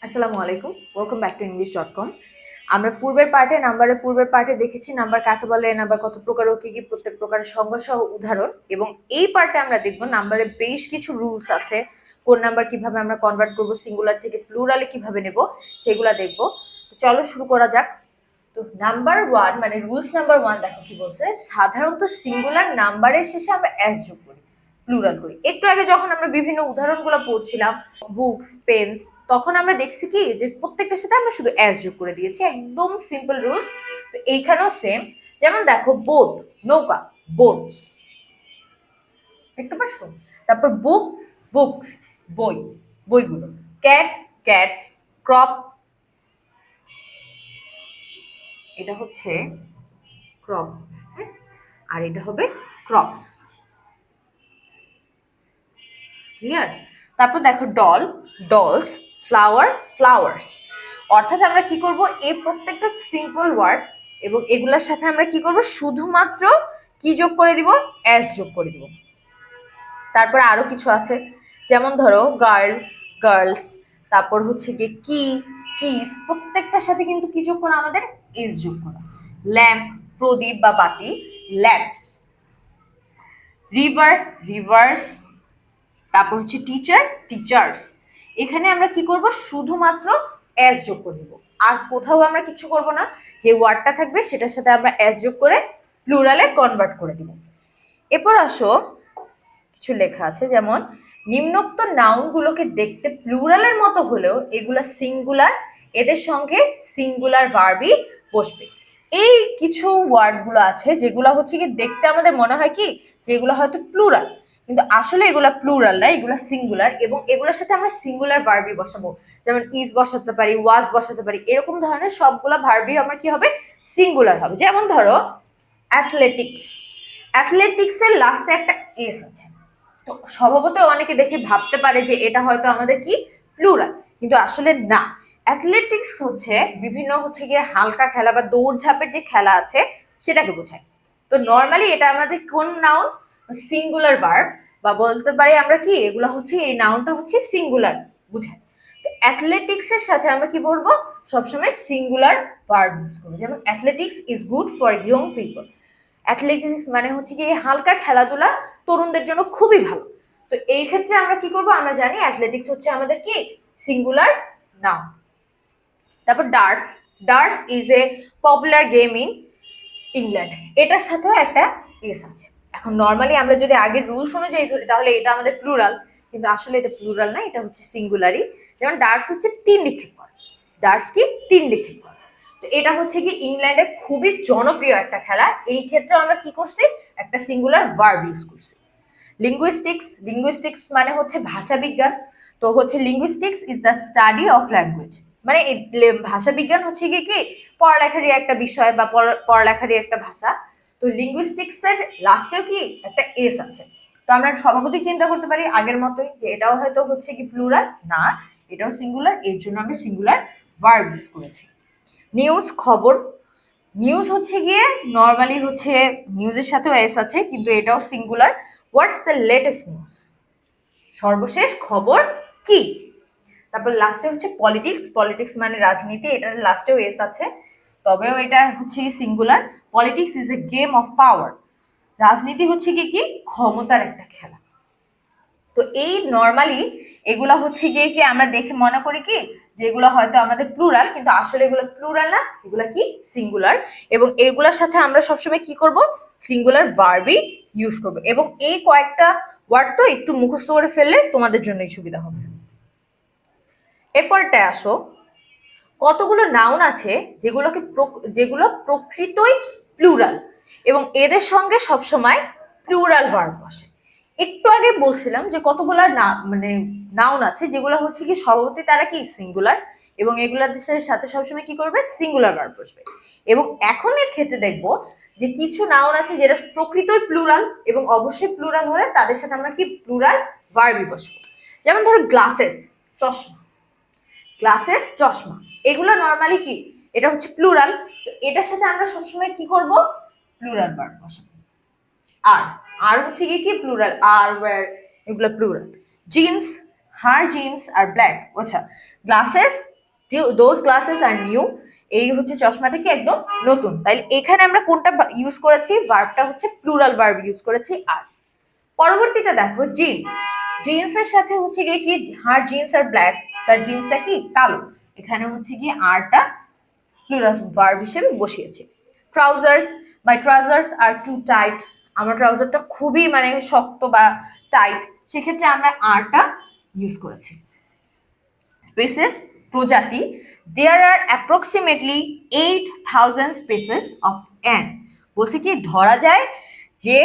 আসসালামু আলাইকুম, welcome back to english.com। আমরা পূর্বের পার্টে দেখেছি নাম্বার কাকে বলে, নাম্বার কত প্রকার ও কি কি, প্রত্যেক প্রকারের সংজ্ঞা সহ উদাহরণ। এবং এই পার্টে আমরা দেখব নাম্বারে বেশ কিছু রুলস আছে। কোন নাম্বার কিভাবে আমরা কনভার্ট করব, সিঙ্গুলার থেকে প্লুরালে কিভাবে নেব, সেগুলা দেখব। তো চলো শুরু করা যাক। তো নাম্বার ওয়ান মানে রুলস নাম্বার ওয়ান, দেখো কি বলছে। সাধারণত সিঙ্গুলার নাম্বারের শেষে আমরা এস যোগ করি, প্লুরাল করি। একটু আগে যখন আমরা বিভিন্ন উদাহরণগুলো পড়ছিলাম, বুকস, পেন্স, তখন আমরা দেখছি কি যে প্রত্যেকটার সাথে আমরা শুধু এস যোগ করে দিয়েছি, একদম সিম্পল রুলস। তো এইখানেও সেম। যেমন দেখো বোট, নৌকা, বোটস, দেখতে পাচ্ছ। তারপর বুক, বুকস, বই, বইগুলো। ক্যাট, ক্যাটস, ক্রপ, এটা হচ্ছে ক্রপ, হ্যাঁ, আর এটা হবে ক্রপস। ক্লিয়ার? তারপর দেখো ডল, ডলস, ফ্লাওয়ার, ফ্লাওয়ার্স। অর্থাৎ আমরা কি করব, এই প্রত্যেকটা সিম্পল ওয়ার্ড এবং এগুলোর সাথে আমরা কি করব, শুধুমাত্র কি যোগ করে দিব, এস যোগ করে দিব। তারপরে আরো কিছু আছে, যেমন ধরো গার্ল, গার্লস, তারপর হচ্ছে গিয়ে কি, কিস, প্রত্যেকটার সাথে কিন্তু কি যোগ করা, আমাদের এস যোগ করা। ল্যাম্প, প্রদীপ বা বাতি, ল্যাম্পস। River, reverse. তারপর হচ্ছে টিচার, টিচার্স। এখানে আমরা কি করব, শুধুমাত্র এস যোগ করে দেব, আর কোথাও আমরা কিছু করব না। যে ওয়ার্ডটা থাকবে সেটার সাথে আমরা এস যোগ করে প্লুরালে কনভার্ট করে দিব। এরপর আসো, কিছু লেখা আছে, যেমন নিম্নোক্ত নাউনগুলোকে দেখতে প্লুরালের মতো হলেও এগুলা সিঙ্গুলার, এদের সঙ্গে সিঙ্গুলার ভার্বই বসবে। এই কিছু ওয়ার্ডগুলো আছে যেগুলো হচ্ছে কি দেখতে আমাদের মনে হয় কি যেগুলো হয়তো প্লুরাল, কিন্তু আসলে এগুলা প্লুরাল না, এগুলা সিঙ্গুলার, এবং এগুলোর সাথে আমরা সিঙ্গুলার ভার্বই বসাবো। যেমন ইজ বসাতে পারি, ওয়াজ বসাতে পারি, এরকম ধরনের সবগুলা ভার্বই আমার কি হবে, সিঙ্গুলার হবে। যেমন ধরো অ্যাথলেটিক্স, অ্যাথলেটিক্স এর লাস্টে একটা এস আছে। তো স্বভাবত অনেকে দেখে ভাবতে পারে যে এটা হয়তো আমাদের কি প্লুরাল, কিন্তু আসলে না। অ্যাথলেটিক্স হচ্ছে বিভিন্ন হচ্ছে গিয়ে হালকা খেলা বা দৌড়ঝাঁপের যে খেলা আছে সেটাকে বোঝায়। তো নর্মালি এটা আমাদের কোন নাউন, সিঙ্গুলার ভার্ব, বা বলতে পারি আমরা কি এগুলা হচ্ছে, এই নাউনটা হচ্ছে সিঙ্গুলার বোঝায়। তো অ্যাথলেটিক্স এর সাথে আমরা কি বলবো, সবসময় সিঙ্গুলার ভার্ব ইউজ করবো। যেমন athletics is good for young people. Athletics মানে হচ্ছে কি হালকা খেলাধুলা তরুণদের জন্য খুবই ভালো। তো এই ক্ষেত্রে আমরা কি করব, আমরা জানি অ্যাথলেটিক্স হচ্ছে আমাদের কি সিঙ্গুলার নাউন। তারপর darts, darts is a popular game in England, এটার সাথেও একটা এস আছে। এখন নর্মালি আমরা যদি আগের রুলস অনুযায়ী ধরি তাহলে এটা আমাদের প্লুরাল, কিন্তু আসলে এটা প্লুরাল না, এটা হচ্ছে সিঙ্গুলারই। যেমন ডার্টস হচ্ছে তিন নিক্ষেপ করে, ডার্টস কি তিন নিক্ষেপ করে। তো এটা হচ্ছে কি ইংল্যান্ডে খুবই জনপ্রিয় একটা খেলা, এই ক্ষেত্রে আমরা কি করছি, একটা সিঙ্গুলার ভার্ব ইউজ করছি। লিঙ্গুইস্টিক্স, লিঙ্গুইস্টিক্স মানে হচ্ছে ভাষা বিজ্ঞান। তো হচ্ছে linguistics is the study of language, মানে ভাষা বিজ্ঞান হচ্ছে কি কি পড়ালেখারই একটা বিষয় বা পড়ালেখারই একটা ভাষা। তো লিঙ্গুইস্টিক্স এর লাস্টেও কি একটা এস আছে। তো আমরা স্বভাবতই চিন্তা করতে পারি আগের মতোই যে এটাও হয়তো হচ্ছে কি প্লুরাল না, এটাও সিঙ্গুলার, এর জন্য আমরা সিঙ্গুলার ভার্ব ইউজ করেছি। নিউজ, খবর। নিউজ হচ্ছে গিয়ে নর্মালি হচ্ছে নিউজের সাথেও এস আছে, কিন্তু এটাও singular. What's the latest news, সর্বশেষ খবর কি। তারপর লাস্টে হচ্ছে পলিটিক্স, পলিটিক্স মানে রাজনীতি, এটার লাস্টেও এস আছে, তবেও এটা হচ্ছে singular. Politics is a game of power, রাজনীতি হচ্ছে কি কি ক্ষমতার একটা খেলা। তো এই নর্মালি এগুলা হচ্ছে গিয়ে কি আমরা দেখে মনে করি কি যেগুলো হয়তো আমাদের প্লুরাল, কিন্তু আসলে এগুলো প্লুরাল না, এগুলা কি সিঙ্গুলার। এবং এগুলোর সাথে আমরা সবসময় কি করব, সিঙ্গুলার ভার্বই ইউজ করব। এবং এই কয়েকটা ওয়ার্ড তো একটু মুখস্থ করে ফেললে তোমাদের জন্যই সুবিধা হবে। এরপরটা আসো, কতগুলো নাউন আছে যেগুলো প্রকৃতই প্লুরাল এবং এদের সঙ্গে সবসময় প্লুরাল ভার্ব বসে। একটু আগে বলছিলাম যে কতগুলো মানে নাউন আছে যেগুলো হচ্ছে কি স্বভাবতই তারা কি সিঙ্গুলার, এবং এগুলার সাথে সবসময় কি করবে, সিঙ্গুলার ভার্ব বসবে। এবং এখন এর ক্ষেত্রে দেখবো যে কিছু নাউন আছে যেটা প্রকৃতই প্লুরাল, এবং অবশ্যই প্লুরাল হলে তাদের সাথে আমরা কি প্লুরাল ভার্বই বসবো। যেমন ধরো গ্লাসেস, চশমা, গ্লাসেস, চশমা, এগুলো নর্মালি কি এটা হচ্ছে প্লুরাল, তো এটার সাথে আমরা সবসময় কি করব, প্লুরাল ভার্ব বসাবো। আর আর হচ্ছে কি কি প্লুরাল, আর ওয়্যার, এগুলো plural. Jeans, her jeans are black, আচ্ছা glasses, those glasses are new. এই হচ্ছে চশমাটা কি একদম নতুন। তাইলে এখানে আমরা কোনটা ইউজ করেছি, ভার্বটা হচ্ছে প্লুরাল ভার্ব ইউজ করেছি আর। পরবর্তীটা দেখো জিন্স। জিন্সের সাথে হচ্ছে গিয়ে কি, হার জিন্স আর ব্ল্যাক, তার জিন্সটা কি কালো, এখানে হচ্ছে গিয়ে আরটা প্লুরাল ভার্ব হিসেবে বসিয়েছি। ট্রাউজার্স, মাই ট্রাউজার্স আর টু টাইট, আমার ট্রাউজারটা খুবই মানে শক্ত বা টাইট, সেক্ষেত্রে আমরা আরটা ইউজ করেছি। স্পেসেস, প্রজাতি, দেয়ার আর অ্যাপ্রক্সিমেটলি 8,000 স্পেসেস অফ অ্যান্ট। বলছে কি ধরা যায় যে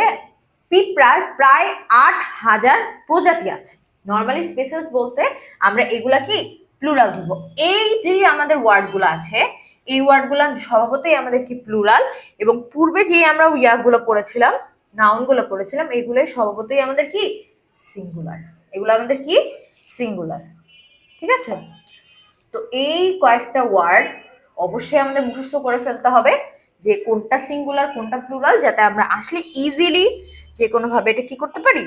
পিঁপড়ার প্রায় 8,000 প্রজাতি আছে। নর্মালি স্পেসেস বলতে আমরা এগুলা কি প্লুরাল ধরব। এই যে আমাদের ওয়ার্ডগুলো আছে, এই ওয়ার্ডগুলো স্বভাবতই আমাদের কি প্লুরাল, এবং পূর্বে যে আমরা ইয়াগুলো পড়েছিলাম, নাউনগুলো পড়েছিলাম, এগুলোই স্বভাবতই আমাদের কি সিঙ্গুলার। এগুলো আমাদের কি সিঙ্গুলার। ঠিক আছে, তো এই কয়েকটা ওয়ার্ড অবশ্যই আমাদের মুখস্থ করে ফেলতে হবে যে কোনটা সিঙ্গুলার কোনটা প্লুরাল, যাতে আমরা আসলে ইজিলি যে কোনো ভাবে এটা কি করতে পারি,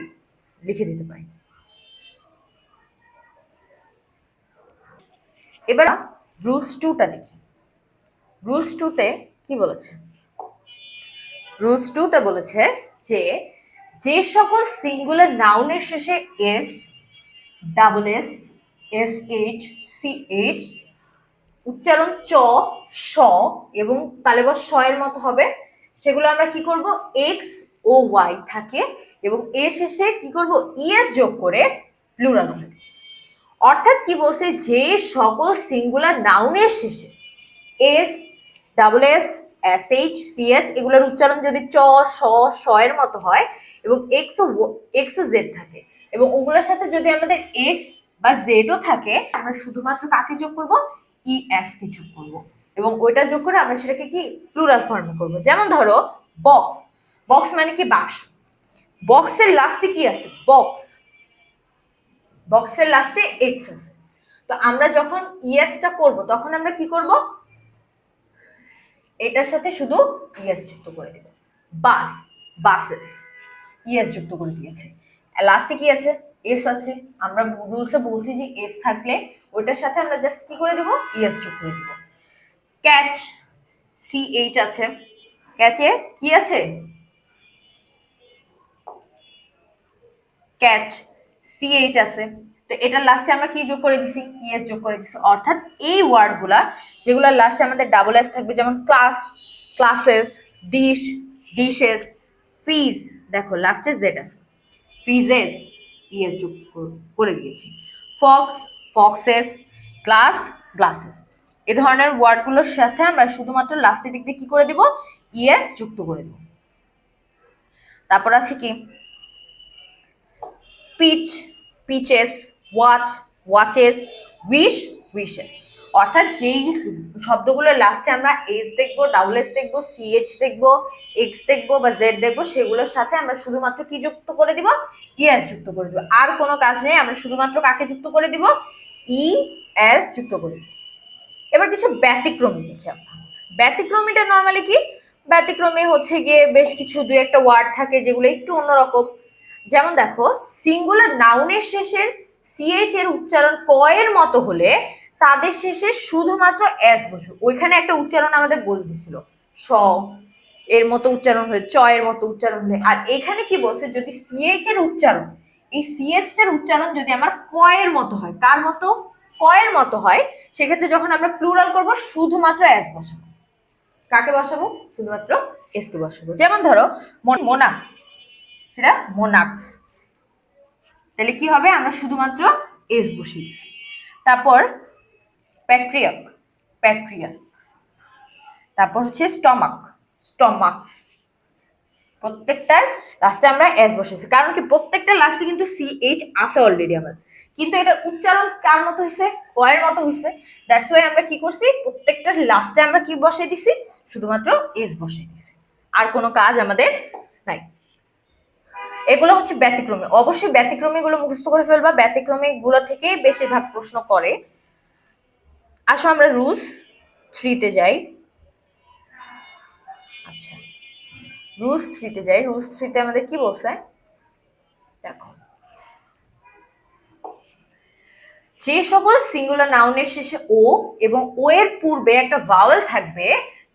লিখে দিতে পারি। এবার রুলস 2টা দেখি। রুলস 2তে কি বলেছে? রুলস 2তে বলেছে যে যে সকল সিঙ্গুলার নাউনের শেষে S, double S, S H, C H, উচ্চারণ চ, স এবং তালেবাস স এর মতো হবে, সেগুলো আমরা কি করব, এক্স ও ওয়াই থাকে এবং এর শেষে কি করব, ইএস যোগ করে প্লুরাল হবে। অর্থাৎ কি বলছে, যে সকল সিঙ্গুলার নাউনের শেষে S, double S, S H, C S এগুলোর উচ্চারণ যদি চ, স, স এর মতো হয় এবং এক্স ও জেড থাকে এবং ওগুলোর সাথে যদি আমাদের এক্স বা জেডও থাকে, আমরা শুধুমাত্র কাকে যোগ করব, ইএস কে যোগ করব এবং ওইটা যোগ করে আমরা সেটাকে কি প্লুরাল ফর্মে করব। যেমন ধরো বক্স, বক্স মানে কি বাক্স, বক্সের লাস্টে কি আছে, বক্স, বক্সের লাস্টে এক্স আছে। তো আমরা যখন ইএসটা করব তখন আমরা কি করব, এটার সাথে শুধু ইএস যুক্ত করে দেব। বাস, বাসেস, ইএস যুক্ত করে দিয়েছে। লাস্টে কি আছে, এস আছে। আমরা রুলসে বলছি যে এস থাকলে ওইটার সাথে আমরা জাস্ট কি করে দেব, ইএস যোগ করে দেব। ক্যাচ, সি এইচ আছে, ক্যাচে কি আছে, ক্যাচ, সি এইচ আছে, তো এটার লাস্টে আমরা কি যোগ করে দিছি, ইএস যোগ করে দিছি। অর্থাৎ এই ওয়ার্ডগুলা যেগুলোর লাস্টে আমাদের ডাবল এস থাকবে, যেমন ক্লাস, ক্লাসেস, ডিশ, ডিশেস, ফিজ, দেখো লাস্টে জেড আছে, ফিজেস, ইএস যোগ করে দিয়েছি। ফক্স, ফক্সেস, গ্লাস, গ্লাসেস, এ ধরনের ওয়ার্ডগুলোর সাথে আমরা শুধুমাত্র লাস্টের দিক দিয়ে কি করে দেব, ইএস যুক্ত করে দেব। তারপর আছে কি peach, peaches, watch, watches, wish, wishes. অর্থাৎ যেই শব্দগুলোর লাস্টে আমরা এস দেখবো, ডাবল এস দেখবো, সিএইচ দেখবো, এক্স দেখবো বা জেড দেখবো, সেগুলোর সাথে আমরা শুধুমাত্র কি যুক্ত করে দিব, ইএস যুক্ত করে দিব। আর কোনো কাজ নেই, আমরা শুধুমাত্র কাকে যুক্ত করে দিব, ই এস যুক্ত করে দিব। এবার কিছু ব্যতিক্রমী লিখি আমরা। ব্যতিক্রমীটা নর্মালি কি, ব্যতিক্রমী হচ্ছে গিয়ে বেশ কিছু দুই একটা ওয়ার্ড থাকে যেগুলো একটু অন্যরকম। যেমন দেখো সিঙ্গুলার নাউনের শেষের সিএইচ এর উচ্চারণ ক এর মতো হলে তাদের শেষে শুধুমাত্র এস বসবে। ওইখানে একটা উচ্চারণ আমাদের বলে দিছিল, স এর মতো উচ্চারণ হলে, চ এর মতো উচ্চারণ হলে। আর এখানে কি বলছে, যদি সিএইচ এর উচ্চারণ, এই সিএইচ টার উচ্চারণ যদি আমার ক এর মতো হয়, কার মতো, ক এর মতো হয়, সেক্ষেত্রে যখন আমরা প্লুরাল করব শুধুমাত্র এস বসাবো। কাকে বসাবো, শুধুমাত্র এস কে বসাবো। যেমন ধরো মোনাক, সেটা মোনাক্স, তাহলে কি হবে, আমরা শুধুমাত্র এস বসিয়ে দিচ্ছি। তারপর প্যাট্রিয়াক, প্যাট্রিয়াক, তারপর হচ্ছে স্টমাক, স্টমাক্স, প্রত্যেকটার লাস্টে আমরা এস বসেছি। কারণ কি, প্রত্যেকটার লাস্টে কিন্তু সি এইচ আছে অলরেডি আমার, কিন্তু এটার উচ্চারণ কার মতো হয়েছে, ক এর মতো হয়েছে। দ্যাটস ওয়াই আমরা কি করছি, প্রত্যেকটার লাস্টে আমরা কি বসিয়ে দিছি, শুধুমাত্র এস বসিয়ে দিছি। আর কোনো কাজ আমাদের নাই। এগুলো হচ্ছে ব্যতিক্রমী। অবশ্যই ব্যতিক্রমী গুলো মুখস্থ করে ফেলবা, ব্যতিক্রমী গুলো থেকেই বেশিরভাগ প্রশ্ন করে। আসো আমরা রুলস 3-তে যাই। আচ্ছা, রুলস 3-তে যাই। রুলস 3-তে আমাদের কি বলছে দেখো, যে সকল সিঙ্গুলার নাউনের শেষে ও এবং ও এর পূর্বে একটা ভাওয়েল থাকবে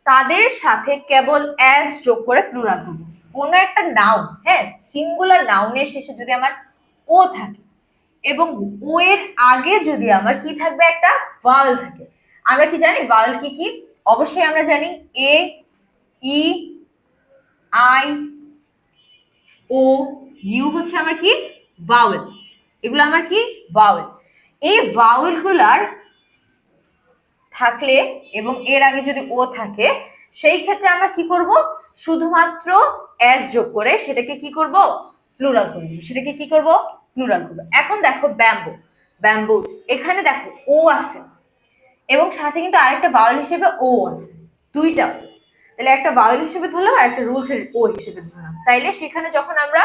তাদের সাথে কেবল অ্যাস যোগ করে প্লুরাল করব। কোনো একটা নাউন, হ্যাঁ, সিঙ্গুলার নাউনের শেষে যদি আমার ও থাকে এবং ও এর আগে যদি আমার কি থাকবে, একটা ভাওয়েল থাকে। আমরা কি জানি ভাওয়েল কি কি? অবশ্যই আমরা জানি এ, ই, আই, ও, ইউ হচ্ছে আমার কি ভাওয়েল। এগুলো আমার কি ভাওয়েল। এই ভাওয়েল গুলার থাকলে এবং এর আগে যদি ও থাকে সেই ক্ষেত্রে আমরা কি করব, শুধুমাত্র এস যোগ করে সেটাকে কি করব, প্লুরাল করব। সেটাকে কি করব, প্লুরাল করব। এখন দেখো ব্যাম্বো, ব্যাম্বুস, এখানে দেখো ও আছে এবং সাথে কিন্তু আরেকটা ভাওয়েল হিসেবে ও আছে, দুইটা। তাহলে একটা ভাওয়েল হিসেবে ধরলাম আর একটা রুলস এর ও হিসেবে ধরলাম। তাইলে সেখানে যখন আমরা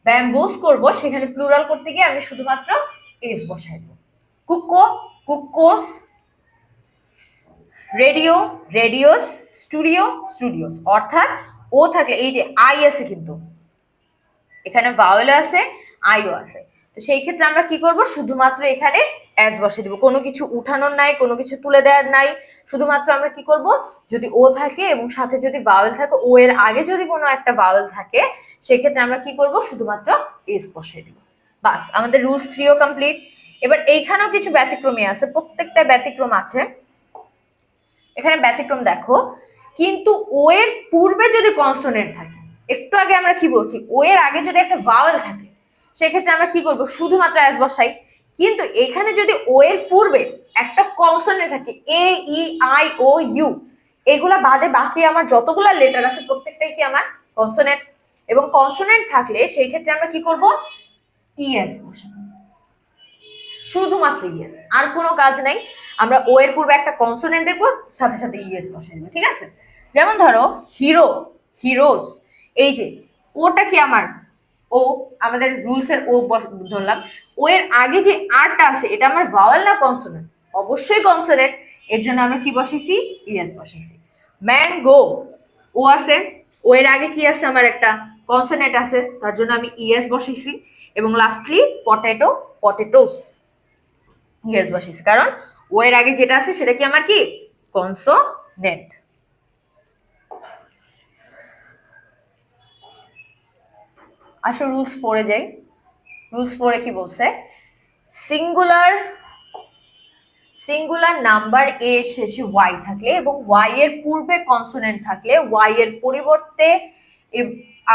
ব্যাম্বুস করব সেখানে প্লুরাল করতে গিয়ে আমি শুধুমাত্র এস বসাই দেব। কুকো, কুকোস, রেডিও, রেডিওস, স্টুডিও, স্টুডিওস। অর্থাৎ ও থাকলে এই যে আই আছে, কিন্তু এখানে ভাওয়েল আছে, আইও আছে, তো সেই ক্ষেত্রে আমরা কি করব, শুধুমাত্র এখানে অ্যাজ বসে দিব। কোনো কিছু উঠানোর নাই, কোনো কিছু তুলে দেওয়ার নাই। শুধুমাত্র আমরা কি করব, যদি ও থাকে এবং সাথে যদি ভাওয়েল থাকে, ও এর আগে যদি কোনো একটা ভাওয়েল থাকে সেই ক্ষেত্রে আমরা কি করব, শুধুমাত্র এস বসাই দিব। বাস, আমাদের রুলস 3ও কমপ্লিট। এবার এইখানেও কিছু ব্যতিক্রমী আছে, প্রত্যেকটা ব্যতিক্রম আছে। এখানে ব্যতিক্রম দেখো, কিন্তু ও এর পূর্বে যদি কনসোনেন্ট থাকে, একটু আগে আমরা কি বলছি, ও এর আগে যদি একটা ভাওয়েল থাকে সেক্ষেত্রে আমরা কি করব, শুধুমাত্র অ্যাস বসাই। কিন্তু এখানে যদি ও এর পূর্বে একটা কনসোনেন্ট থাকে, এ, ই, আই, ও, ইউ, এগুলা বাদে বাকি আমার যতগুলা লেটার আছে প্রত্যেকটাই কি আমার কনসোনেন্ট। এবং কনসোনেন্ট থাকলে সেই ক্ষেত্রে আমরা কি করব, ইএস বসাবো, শুধুমাত্র ইএস, আর কোনো কাজ নাই। আমরা ও এর পূর্বে একটা কনসোনেন্ট দেখবো, সাথে সাথে ইএস বসাই দেবো, ঠিক আছে? যেমন ধরো হিরো, হিরোস, এই যে ওটা কি আমার ও, আমাদের রুলস এর ও ধরলাম। ও এর আগে যে আরটা আছে এটা আমার ভাওয়েল না কনসোনেন্ট? অবশ্যই কনসোনেন্ট, এর জন্য আমরা কি বসাইছি, ইএস বসাইছি। ম্যাঙ্গো, ও আছে, ও এর আগে কি আছে, আমার একটা কনসোনেন্ট আছে, তার জন্য আমি ইএস বসাইছি। এবং লাস্টলি পটেটো, পটেটোস, ইয়েস বসিয়েছি, কারণ ও এর আগে যেটা আছে সেটা কি আমার কি কনসোনেন্ট। আসো রুলস 4-এ যাই। রুলস 4-এ কি বলছে, সিঙ্গুলার, সিঙ্গুলার নাম্বার এ শেষে ওয়াই থাকলে এবং ওয়াই এর পূর্বে কনসোনেন্ট থাকলে ওয়াই এর পরিবর্তে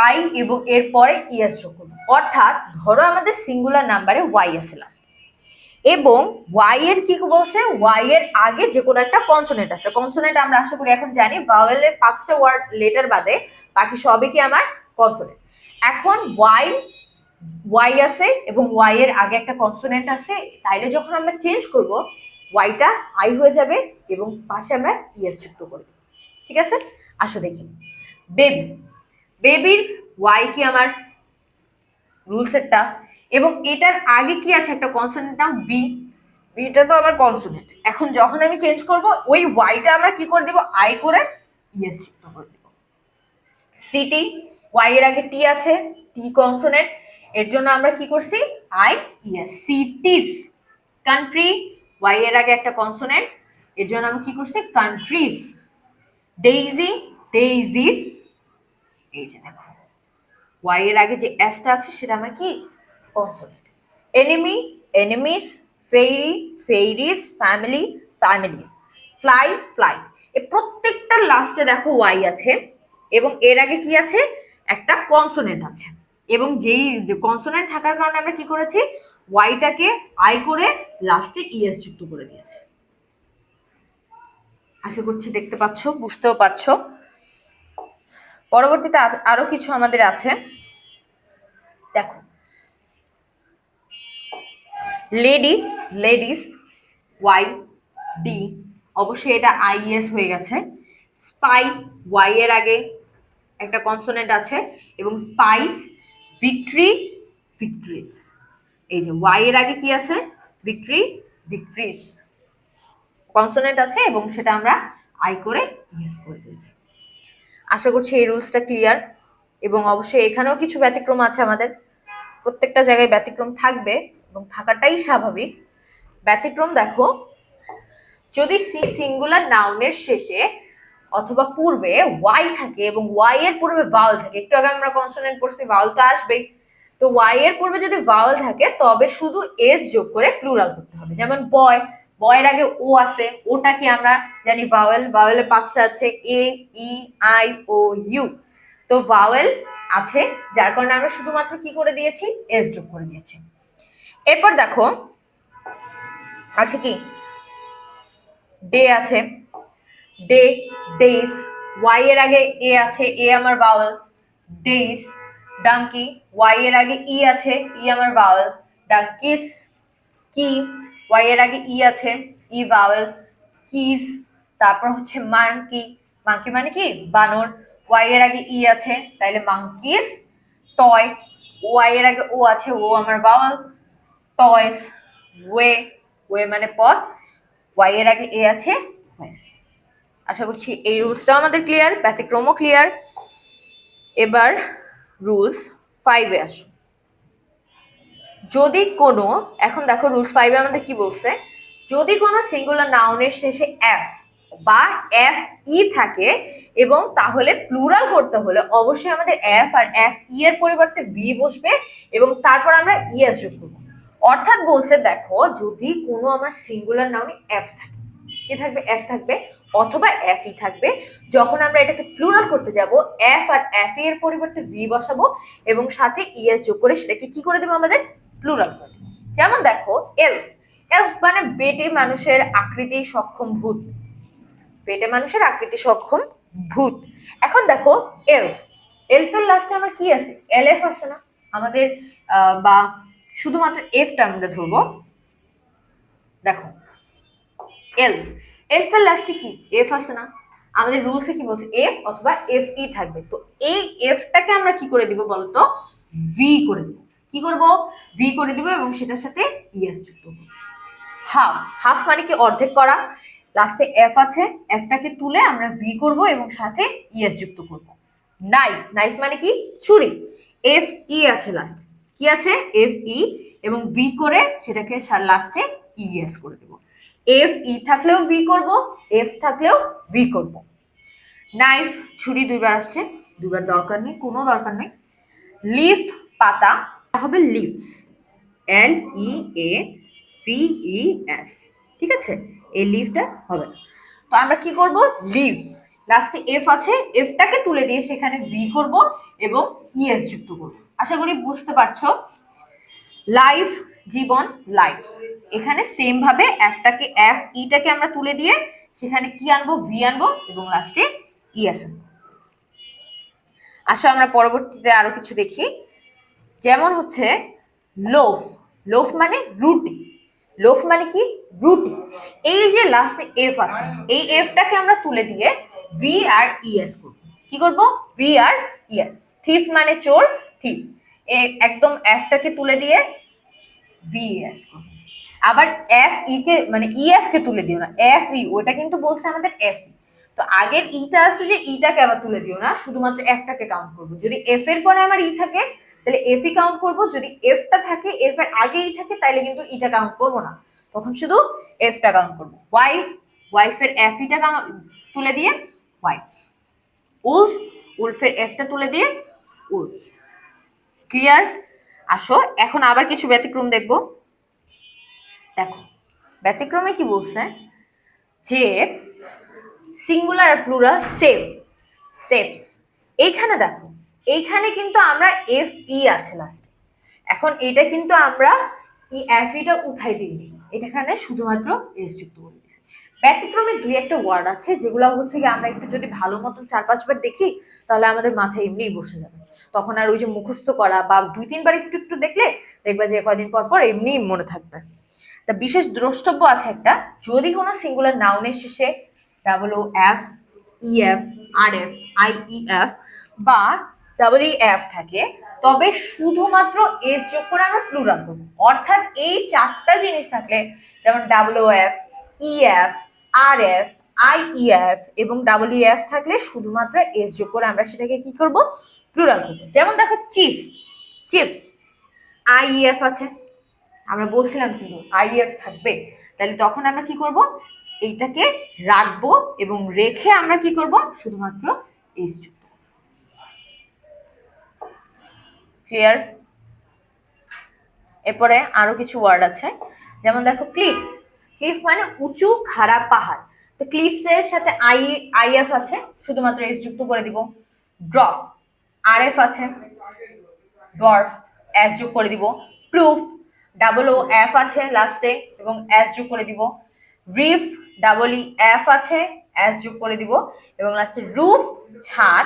আই এবং এর পরে ইএস যোগ করব। অর্থাৎ ধরো আমাদের সিঙ্গুলার নাম্বারে ওয়াই আছে লাস্ট, এবং ওয়াই এর কি বলছে, ওয়াই এর আগে যে কোনো একটা কনসোনেন্ট আছে। কনসোনেন্ট আমরা আশা করি এখন জানি, ভাওয়েলের 5টা ওয়ার্ড লেটার বাদে বাকি সবই কি আমার কনসোনেন্ট। এখন ওয়াই, ওয়াই আছে এবং ওয়াই এর আগে একটা কনসোনেন্ট আছে, তাইলে যখন আমরা চেঞ্জ করব ওয়াইটা আই হয়ে যাবে এবং পাশে আমরা ইএস যুক্ত করব, ঠিক আছে? আসো দেখি, বেবি, বেবির ওয়াই কি আমার রুলসেরটা, এবং এটার আগে কি আছে, একটা কনসোনেন্ট নাম বি, বিটা তো আমার কনসোনেন্ট। এখন যখন আমি চেঞ্জ করব ওই ওয়াইটা আমরা কি করে দিব, আই করে ইএস যুক্ত করে দিব। সিটি, ওয়াই এর আগে টি আছে, টি কনসোনেন্ট, এর জন্য আমরা কি করছি, I E S, cities. Country, Y এর আগে একটা কনসোনেন্ট, এর জন্য আমরা কি করছি, কান্ট্রিজ। ডেইজি, ডেইজিস, এই যে দেখো ওয়াই এর আগে যে এসটা আছে সেটা আমার কি consonant. Enemy, enemies, fairy, fairies, family, families, fly, flies. এই প্রত্যেকটার লাস্টে দেখো ওয়াই আছে এবং এর আগে কি আছে, একটা কনসোনেন্ট আছে। এবং যেই যে কনসোনেন্ট থাকার কারণে আমরা কি করেছি, ওয়াইটাকে আই করে লাস্টে ইএস যুক্ত করে দিয়েছি। আশা করছি দেখতে পাচ্ছ, বুঝতেও পারছো। পরবর্তীতে আরো কিছু আমাদের আছে, দেখো লেডি, লেডিস, ওয়াই, ডি, অবশ্যই এটা আইএস হয়ে গেছে। স্পাই, ওয়াই এর আগে একটা কনসোনেন্ট আছে এবং স্পাইস, ভিক্টরি, ভিক্টরিস, এই যে ওয়াই এর আগে কি আছে, ভিক্টরি, ভিক্টরিস, কনসোনেন্ট আছে এবং সেটা আমরা আই করে ইয়েস করে দিয়েছি। আশা করছি এই রুলসটা ক্লিয়ার। এবং অবশ্যই এখানেও কিছু ব্যতিক্রম আছে আমাদের, প্রত্যেকটা জায়গায় ব্যতিক্রম থাকবে এবং থাকাটাই স্বাভাবিক। ব্যতিক্রম দেখো, যদি সিঙ্গুলার নাউনের শেষে অথবা পূর্বে ওয়াই থাকে এবং ওয়াই এর পূর্বে ভাওয়াল থাকে, একটু আগে আমরা কনসোনেন্ট পড়ছি, ভাওয়াল তো আসবেই, তো ওয়াই এর পূর্বে যদি ভাওয়াল থাকে তবে শুধু এস যোগ করে প্লুরাল করতে হবে। যেমন বয়, বয়ের আগে ও আছে, ওটা কি আমরা জানি ভাওয়েল, ভাওয়েলের 5টা আছে, এ, ই, আই, ও, ইউ। তো ভাওয়েল আছে, যার কারণে আমরা শুধুমাত্র কি করে দিয়েছি, এস যোগ করে দিয়েছি। এরপর দেখো আছে কি, ডে আছে, ডে, ডেজ, ওয়াই এর আগে এ আছে, এ আমার ভাওয়েল, ডেজ। ডাঙ্কি, ওয়াই এর আগে ই আছে, ই আমার ভাওয়েল, ডাঙ্কিস। কি, ওয়াই এর আগে ই আছে, ই ভাওয়েল, কিস। তারপর হচ্ছে মাঙ্কি, মাঙ্কি মানে কি বানর, ওয়াই এর আগে ই আছে, তাইলে মাঙ্কিস। টয়, ওয়াই এর আগে ও আছে, ও আমার ভাওয়েল, টয়স। ওয়ে, ওয়ে মানে পথ, ওয়াই এর আগে এ আছে, ওয়েস। আশা করছি এই রুলসটাও আমাদের ক্লিয়ার, ব্যতিক্রমও ক্লিয়ার। এবার রুলস 5-এ আসো। যদি কোনো, এখন দেখো রুলস 5-এ আমাদের কি বলছে, যদি কোনো সিঙ্গুলার নাউনের শেষে এফ বা এফ ই থাকে এবং তাহলে প্লুরাল করতে হলে অবশ্যই আমাদের এফ আর এফ ই এর পরিবর্তে ভি বসবে এবং তারপর আমরা ইএস যোগ করব। অর্থাৎ বলছে দেখো, যদি কোনো আমার সিঙ্গুলার নাউনে এফ থাকে, কি থাকবে, এফ থাকবে অথবা এফ ই থাকবে, যখন আমরা এটাকে প্লুরাল করতে যাব এফ আর এফ এর পরিবর্তে ভি বসাবো এবং সাথে ইএস যোগ করে সেটাকে কি করে দেবো আমাদের, প্লুরাল করে দেবো। যেমন দেখো এলফ, এলফ মানে বেটে মানুষের আকৃতি সক্ষম ভূত, বেটে মানুষের আকৃতি সক্ষম ভূত। এখন দেখো এলফ, এলফের লাস্টে আমার কি আছে, এলএফ আছে না আমাদের, বা শুধুমাত্র এফটা আমরা ধরবো। দেখো এলফ, এলফের লাস্টে কি এফ আছে না, আমাদের রুলসে কি বলছে, এফ অথবা এফ ই থাকবে। তো এই এফটাকে আমরা কি করে দিব বলতো, ভি করে দিব। কি করব, ভি করে দিব এবং সেটার সাথে ইএস যুক্ত করব। হাফ, হাফ মানে কি অর্ধেক করা, লাস্টে এফ আছে, এফটাকে তুলে আমরা ভি করব এবং সাথে ইএস যুক্ত করব। নাইফ, নাইফ মানে কি ছুরি, এফ ই আছে লাস্টে, কি আছে এফ ই এবং ভি করে সেটাকে লাস্টে ইএস করে দেব। এফ ই থাকলেও ভি করব, এফ থাকলেও ভি করব। নাইফ, ছুরি দুইবার আসছে, দুইবার দরকার নেই, কোনো দরকার নেই। লিফ, পাতা, হবে leaves, L E A V E S, ঠিক আছে, এই লিভটা হবে না। তো আমরা কি করব, লিভ, লাস্টে এফ আছে, এফটাকে তুলে দিয়ে সেখানে ভি করব এবং ইএস যুক্ত করব। আশা করি বুঝতে পারছো। লাইফ, জীবন, লাইফস, এখানে সেম ভাবে এফটাকে এফ ইটাকে আমরা তুলে দিয়ে সেখানে কি আনবো, ভি আনবো এবং লাস্টে ইএস আনবো। আসো আমরা পরবর্তীতে আরো কিছু দেখি। যেমন হচ্ছে লোফ, লোফ মানে রুটি, লোফ মানে কি রুটি। এই যে লাস্টে এফ আছে, এই এফটাকে আমরা তুলে দিয়ে ভি আর ইএস করব। কি করব, ভি আর ইএস। থিফ মানে চোর, থিফস, একদম এফটাকে তুলে দিয়ে ভিএস করব। আবার এফ ই কে মানে ইএফ কে তুলে দিও না, এফ ই ওটা কিন্তু বলছে আমাদের এফ ই। তো আগের ইটা আছে যে ইটাকে আবার তুলে দিও না, শুধুমাত্র এফটাকে কাউন্ট করব। যদি এফ এর পরে আমার ই থাকে তাহলে এফ ই কাউন্ট করব, যদি এফটা থাকে এফ এর আগে ই থাকে তাহলে কিন্তু ইটা কাউন্ট করব না, তখন শুধু এফটা কাউন্ট করব। ওয়াইফ, ওয়াইফের এফ ইটা তুলে দিয়ে ওয়াইফস। উলফ, উলফের এফটা তুলে দিয়ে উলফস। ক্লিয়ার? আসো এখন আবার কিছু ব্যতিক্রম দেখবো। দেখো ব্যতিক্রমে কি বলছে যে সিঙ্গুলার আর প্লুরাল সেফ, সেফস। এইখানে দেখো, এইখানে কিন্তু আমরা এফ ই আছে লাস্টে, এখন এটা কিন্তু আমরা এফ ইটা উঠাই দিইনি, এখানে শুধুমাত্র এস যুক্ত করে দিয়েছি। ব্যতিক্রমে দুই একটা ওয়ার্ড আছে যেগুলো হচ্ছে কি আমরা একটু যদি ভালো মতন 4-5 বার দেখি তাহলে আমাদের মাথায় এমনিই বসে যাবে, তখন আর ওই যে মুখস্থ করা বা 2-3 বার একটু একটু দেখলে দেখবা যে কয়দিন পর পর এমনি মনে থাকবে। তা বিশেষ দ্রষ্টব্য আছে একটা, যদি কোনো সিঙ্গুলার নাউনের শেষে double O F, E F, R F, I E F বা ডাবল ই এফ থাকে তবে শুধুমাত্র এস যোগ করে আমরা প্লুরাল করবো। অর্থাৎ এই 4টা জিনিস থাকলে, যেমন double O F, E F, R F, I E F এবং ডাবল ই এফ থাকলে শুধুমাত্র এস যোগ করে আমরা সেটাকে কি করব, প্লুরাল করবো। যেমন দেখো chief, chips, I E F আছে, আমরা বলছিলাম কিন্তু আইএফ থাকবে, তাহলে তখন আমরা কি করব, এইটাকে রাখবো এবং রেখে আমরা কি করব, শুধুমাত্র এস যুক্ত। ক্লিয়ার? এরপরে আরো কিছু ওয়ার্ড আছে, যেমন দেখো ক্লিফ। ক্লিফ মানে উঁচু খাড়া পাহাড়, তো ক্লিফস এর সাথে আইএফ আছে, শুধুমাত্র এস যুক্ত করে দিব। ড্রপ, আরএফ আছে, ডর্ফ, এস যোগ করে দিব। প্রুফ, ডাবল ও এফ আছে লাস্টে এবং এস যোগ করে দিব। রিফ, ডাবল ই এফ আছে, এস যোগ করে দিব এবং লাস্টে রুফ, ছাদ,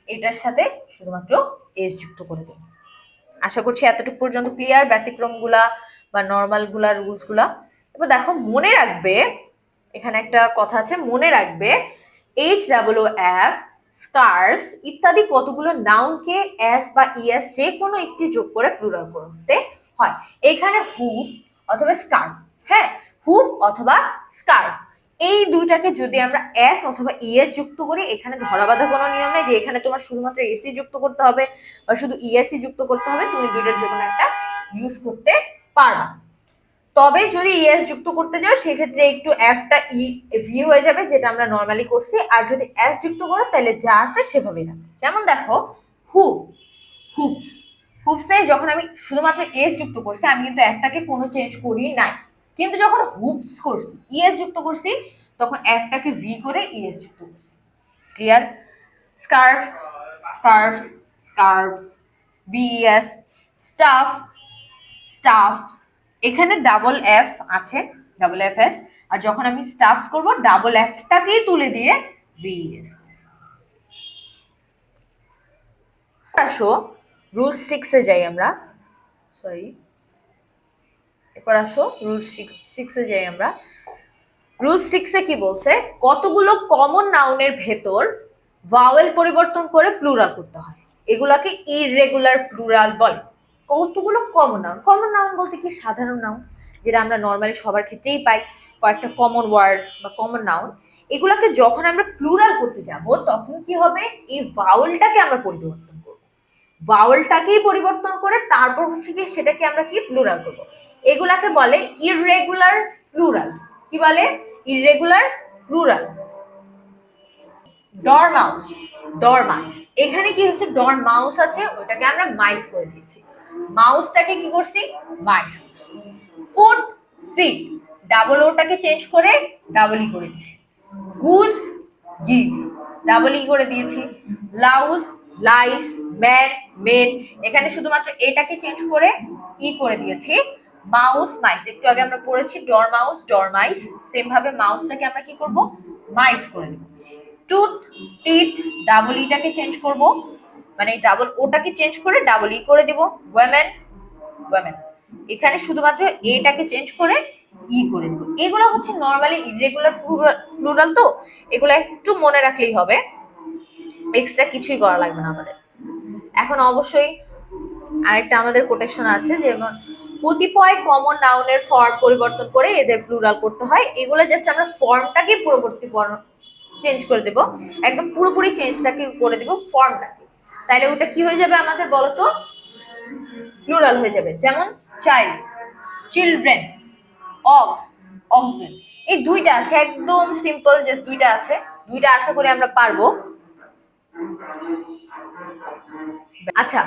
এটার সাথে শুধুমাত্র এস যুক্ত করে দেব। আশা করছি এতটুকু পর্যন্ত ক্লিয়ার, ব্যতিক্রম গুলা বা নর্মাল গুলা, রুলস গুলা। এবার দেখো মনে রাখবে, এখানে একটা কথা আছে, মনে রাখবে এইচ ডাবল ও এফ, স্কার্ফস ইত্যাদি কতগুলো নাউনকে এস বা ইএস যে কোনো একটি যোগ করে প্লুরাল করতে হয়। এখানে হুফ অথবা স্কার্ফ, হ্যাঁ হুফ অথবা স্কার্ফ, এই দুইটাকে যদি আমরা এস অথবা ইএস যুক্ত করি, এখানে ধরাবাঁধা কোনো নিয়ম নেই যে এখানে তোমার শুধুমাত্র এসি যুক্ত করতে হবে বা শুধু ইএসি যুক্ত করতে হবে, তুমি দুইটার যে কোনো একটা ইউজ করতে পারবা। তবে যদি ইএস যুক্ত করতে যাও সেক্ষেত্রে একটু এফটা ই ভি হয়ে যাবে, যেটা আমরা নর্মালি করছি, আর যদি এস যুক্ত করো তাহলে যা আছে সেভাবেই রাখবে। যেমন দেখো হুপ, হুপস, হুপসে যখন আমি শুধুমাত্র এস যুক্ত করছি, আমি কিন্তু এফটাকে কোনো চেঞ্জ করি নাই, কিন্তু যখন হুপস করছি ইএস যুক্ত করছি তখন এফটাকে ভি করে ইএস যুক্ত করছি। ক্লিয়ার? স্কার্ফ, স্কার্ফস, স্কার্ফস, বিএস, স্টাফ, স্টাফস, এখানে ডাবল এফ আছে, ডাবল এফ এস, আর যখন আমি স্টাফস করব ডাবল এফটাকেই তুলে দিয়ে বিএস। আসো রুল 6 এ যাই আমরা, সরি এরপর আসো রুল 6 এ যাই আমরা। রুল 6 এ কি বলছে, কতগুলো কমন নাউনের ভেতর ভাওয়েল পরিবর্তন করে প্লুরাল করতে হয়, এগুলাকে ইররেগুলার প্লুরাল বলে। কতগুলো কমন নাউন, কমন নাউন বলতে কি সাধারণ নাউন যেটা আমরা নর্মালি সবার ক্ষেত্রেই পাই, কয়েকটা কমন ওয়ার্ড বা কমন নাউন, এগুলাকে যখন আমরা প্লুরাল করতে যাব তখন কি হবে, এই ভাওয়েলটাকে আমরা পরিবর্তন করব, ভাওয়েলটাকেই পরিবর্তন করে তারপর হচ্ছে কি সেটাকে আমরা কি প্লুরাল করব, এগুলাকে বলে ইররেগুলার প্লুরাল। কি বলে? Irregular plural. ডরমাউস, ডরমাউস, এখানে কি হচ্ছে, ডরমাউস আছে ওটাকে আমরা মাইস করে দিয়েছি, মাউসটাকে কি করছি, মাইস করছি। ফুট, ফিট, ডাবল ওটাকে চেঞ্জ করে ডাবল ই করে দিয়েছি। গুস, গিজ, ডাবল ই করে দিয়েছি। লাউস, লাইস, ম্যান, মেন, এখানে শুধুমাত্র এটাকে চেঞ্জ করে ই করে দিয়েছি। মাউস, মাইস, একটু আগে আমরা পড়েছি ডরমাউস, ডরমাইস, সেম ভাবে মাউসটাকে আমরা কি করব, মাইস করে দেব। টুথ, টিথ, ডাবল ইটাকে চেঞ্জ করব, মানে ডাবল ওটাকে চেঞ্জ করে ডাবল ই করে দেব। ওয়েমেন, ওয়েমেন, এখানে শুধুমাত্র এটাকে চেঞ্জ করে ই করে দেব। এগুলো হচ্ছে নরমালি ইররেগুলার প্লুরাল, তো এগুলো একটু মনে রাখলেই হবে, এক্সট্রা কিছুই করা লাগবে না আমাদের। এখন অবশ্যই আরেকটা আমাদের কোটেশন আছে, যেমন কতিপয় কমন নাউনের ফর্ম পরিবর্তন করে এদের প্লুরাল করতে হয়, এগুলো জাস্ট আমরা ফর্মটাকে পরবর্তী চেঞ্জ করে দেব, একদম পুরোপুরি চেঞ্জটাকে করে দেব ফর্মটাকে, তাহলে ওটা কি হয়ে যাবে আমাদের বলতো, প্লুরাল হয়ে যাবে। যেমন চাইল্ড, চিলড্রেন, অক্স, অক্সেন, এই দুইটা আছে, একদম সিম্পল, জাস্ট দুইটা আছে, দুইটা আশা করি আমরা পারবো। আচ্ছা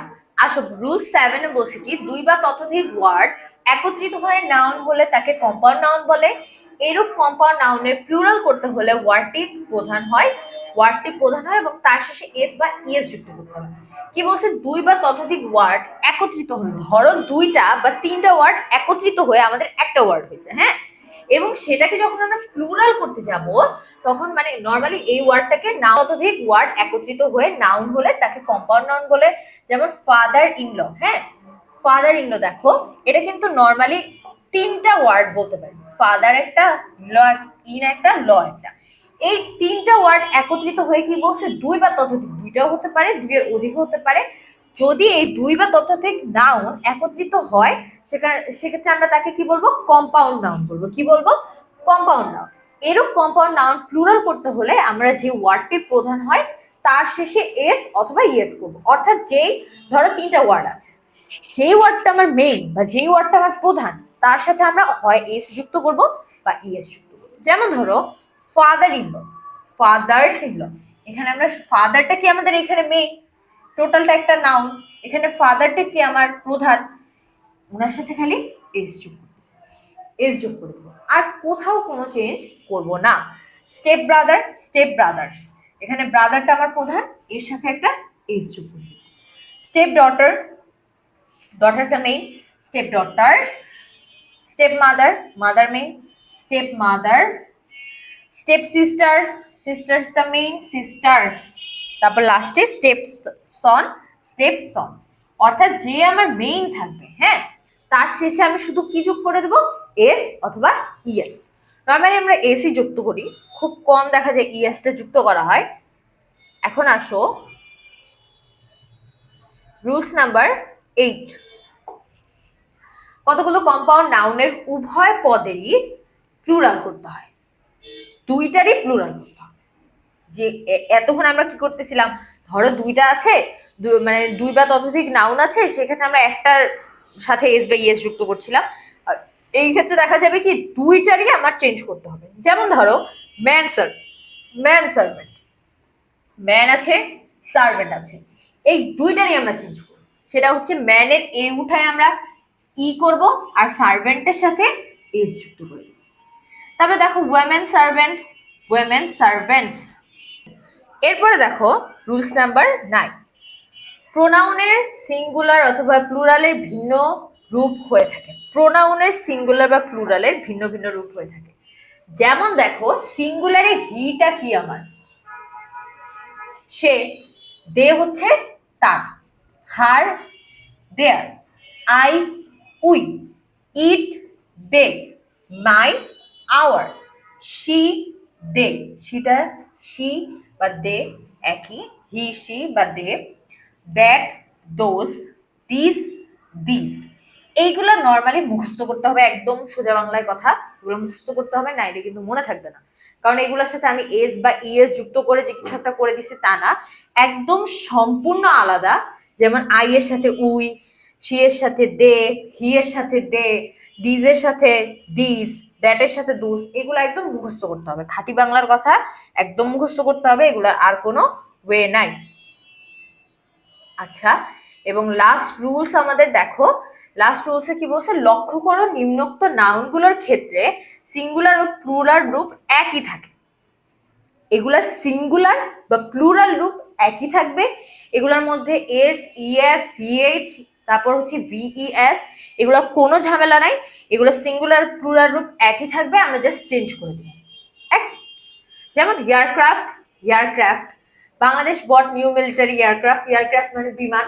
আসো রুল 7 এ বলছে কি, দুই বা ততোধিক ওয়ার্ড একত্রিত হয়ে নাউন হলে তাকে কম্পাউন্ড নাউন বলে। এরূপ কম্পাউন্ড নাউনের প্লুরাল করতে হলে ওয়ার্ডটি প্রধান হয়, ওয়ার্ডটি প্রধান হয় এবং তার শেষে এস বা ইএস যুক্ত করতে হয়। কি বলছে, দুই বা ততোধিক ওয়ার্ড একত্রিত হয়ে, ধরো দুইটা বা তিনটা ওয়ার্ড একত্রিত হয়ে আমাদের একটা ওয়ার্ড হয়েছে, হ্যাঁ, এবং সেটাকে যখন আমরা প্লুরাল করতে যাব তখন মানে নরমালি এই ওয়ার্ডটাকে নাউন, ততোধিক ওয়ার্ড একত্রিত হয়ে নাউন হলে তাকে কম্পাউন্ড নাউন বলে। যেমন ফাদার ইন ল, হ্যাঁ ফাদার ইন ল, দেখো এটা কিন্তু নরমালি তিনটা ওয়ার্ড বলতে পারি, ফাদার একটা, ল ইন একটা, ল একটা, এই তিনটা ওয়ার্ড একত্রিত হয়ে কি বলছে, দুই বা ততোধিক, দুইটাও হতে পারে, দুইয়ের অধিক হতে পারে। যদি এই দুই বা ততোধিক নাউন একত্রিত হয় সেক্ষেত্রে আমরা তাকে কি বলবো, কম্পাউন্ড নাউন বলবো। কি বলবো, কম্পাউন্ড নাউন। এরূপ কম্পাউন্ড নাউন প্লুরাল করতে হলে আমরা যে ওয়ার্ডটি প্রধান হয় তার শেষে এস অথবা ইএস করবো, অর্থাৎ যেই ধরো তিনটা ওয়ার্ড আছে, যেই ওয়ার্ডটা আমার মেইন বা যেই ওয়ার্ডটা আমার প্রধান তার সাথে আমরা হয় এস যুক্ত করব বা ইএস যুক্ত করব। যেমন ধরো father in law, fathers in law, এখানে আমরা ফাদারটা কি আমাদের এখানে মেইন, টোটালটা একটা নাউন, এখানে ফাদারটা কি আমার প্রধান, ওনার সাথে খালি এস যোগ করব, এস যোগ করে দেবো, আর কোথাও কোনো চেঞ্জ করব না। স্টেপ ব্রাদার, স্টেপ ব্রাদার্স, এখানে ব্রাদারটা আমার প্রধান, এর সাথে একটা এস যোগ করে দেবো। স্টেপ ডটার, ডটারটা main, step daughters, step mother, mother main, step mothers, step sister, সিস্টার্সটা মেইন, সিস্টার্স, তারপর লাস্টে স্টেপ সন, স্টেপ সনস। অর্থাৎ যে আমার মেইন থাকবে, হ্যাঁ, তার শেষে আমি শুধু কি যোগ করে দেবো, এস অথবা ইএস। নর্মালি আমরা এসই যুক্ত করি, খুব কম দেখা যায় ইএসটা যুক্ত করা হয়। এখন আসো রুলস নাম্বার 8, কতগুলো কম্পাউন্ড নাউনের উভয় পদেরই প্লুরাল করতে হয়, দুইটারই প্লুরাল করতে হয়। যে এতক্ষণ আমরা কি করতেছিলাম, ধরো দুইটা আছে, মানে দুই বা ততোধিক নাউন আছে, সেক্ষেত্রে আমরা একটার সাথে এস বা ইএস যুক্ত করছিলাম। আর এই ক্ষেত্রে দেখা যাবে কি দুইটারই আমার চেঞ্জ করতে হবে। যেমন ধরো man serve, man servant, man আছে সার্ভেন্ট আছে, এই দুইটারই আমরা চেঞ্জ করব। সেটা হচ্ছে ম্যানের এ উঠায় আমরা ই করব, আর সার্ভেন্টের সাথে এস যুক্ত করে দেব। তারপরে দেখো ওয়েমেন সার্ভেন্ট, ওয়েমেন সার্ভেন্টস। এরপরে দেখো রুলস নাম্বার 9, প্রোনাউনের সিঙ্গুলার অথবা প্লুরালের ভিন্ন রূপ হয়ে থাকে, প্রোনাউনের সিঙ্গুলার বা প্লুরালের ভিন্ন ভিন্ন রূপ হয়ে থাকে। যেমন দেখো সিঙ্গুলারে হিটা কি আমার, সে, দে হচ্ছে তার, her their, I we, it they, my our, she they, সেটা শি বা দে একই, হি শি বা they, that those, this this. এইগুলো নর্মালি মুখস্থ করতে হবে, একদম সোজা বাংলায় কথা, এগুলো মুখস্থ করতে হবে, নাইলে কিন্তু মনে থাকবে না। কারণ এগুলোর সাথে আমি এস বা ইএস যুক্ত করে যে কিছু একটা করে দিছি তা না, একদম সম্পূর্ণ আলাদা। যেমন আই এর সাথে উই, শি এর সাথে দে, হি এর সাথে দে, দিস এর সাথে দিস, দ্যাট এর সাথে দুস, এগুলো একদম মুখস্থ করতে হবে, খাঁটি বাংলার কথা একদম মুখস্থ করতে হবে, এগুলোর আর কোনো ওয়ে নাই। আচ্ছা, এবং লাস্ট রুলস আমাদের দেখো, লাস্ট রুলসে কি বলছে, লক্ষ্য করো নিম্নোক্ত নাউনগুলোর ক্ষেত্রে সিঙ্গুলার ও প্লুরাল রূপ একই থাকে। এগুলার সিঙ্গুলার বা প্লুরাল রূপ একই থাকবে, এগুলোর মধ্যে এস, ইএস, সিএইচ, তারপর হচ্ছে ভিইএস, এগুলোর কোনো ঝামেলা নাই, এগুলো সিঙ্গুলার প্লুরাল রূপ একই থাকবে, আমরা জাস্ট চেঞ্জ করে দিব একই। যেমন aircraft, aircraft, Bangladesh bought new military aircraft, aircraft মানে বিমান।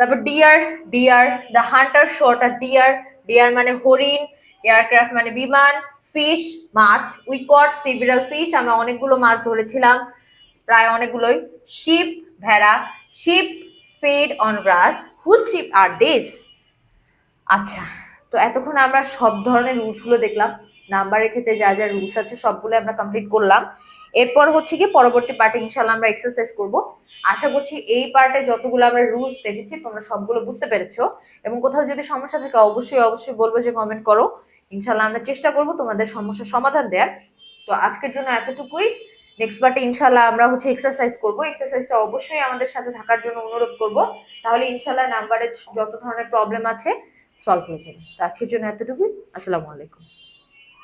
তারপর deer, deer, the hunter shot a deer, deer মানে হরিণ, এয়ারক্রাফট মানে বিমান। ফিশ মাছ, উই কট সিভিরাল ফিশ, আমরা অনেকগুলো মাছ ধরেছিলাম, প্রায় অনেকগুলোই। শিপ ভেড়া, sheep fed on grass, whose sheep আর দিস। আচ্ছা, তো এতক্ষণ আমরা সব ধরনের রুলসগুলো দেখলাম, নাম্বারের ক্ষেত্রে যা যা রুলস আছে সবগুলো আমরা কমপ্লিট করলাম। এরপর হচ্ছে কি পরবর্তী পার্টে ইনশাল্লাহ আমরা এক্সারসাইজ করব। আশা করছি এই পার্টে যতগুলো আমরা রুলস দেখেছি তোমরা সবগুলো বুঝতে পেরেছো, এবং কোথাও যদি সমস্যা থাকে অবশ্যই অবশ্যই বলবো যে কমেন্ট করো, ইনশাল্লাহ আমরা চেষ্টা করব তোমাদের সমস্যার সমাধান দেওয়ার। তো আজকের জন্য এতটুকুই, নেক্সট পার্টে ইনশাল্লাহ আমরা হচ্ছে এক্সারসাইজ করব, এক্সারসাইজটা অবশ্যই আমাদের সাথে থাকার জন্য অনুরোধ করব, তাহলে ইনশাল্লাহ নাম্বারের যত ধরনের প্রবলেম আছে সলভ হয়ে যাবে। তো আজকের জন্য এতটুকুই, আসসালামু আলাইকুম।